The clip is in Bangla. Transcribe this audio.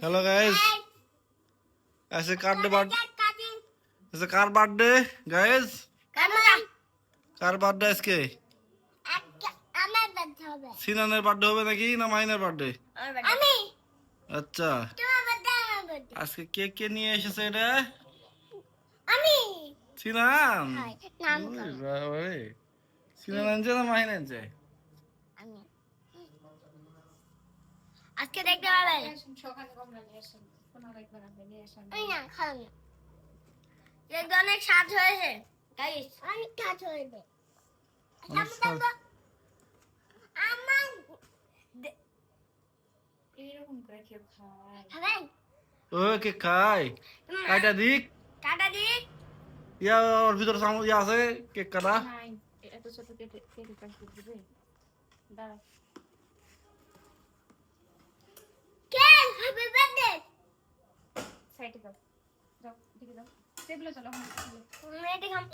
हेलो गाइस, ऐसे car birthday guys, car birthday আজকে সিনানের বার্থডে হবে নাকি না মাইনের বার্থডে? আচ্ছা, আজকে কেক কে নিয়ে এসেছে এটা? সিনান। ওরে বাবা রে, সিনান আনছে না মাহিন আনছে? আজকে দেখতে পাবেন কেক অনেক স্বাদ হয়েছে গাইস, অনেক স্বাদ হয়েছে। এরকম করে কেউ খায়? খাবেন? ও কে খাই কাটা দিক কাটা দিক। ইয়া ওর ভিতরে সামু ইয়া আছে কেক কাটা। নাই, এত ছোট কেটে কেটে কাটতে দিবে? দাঁড়া। Cake happy birthday. সাইডে দাও, যাও দিকে দাও, টেবিলে চলো। মেয়েটি খাম।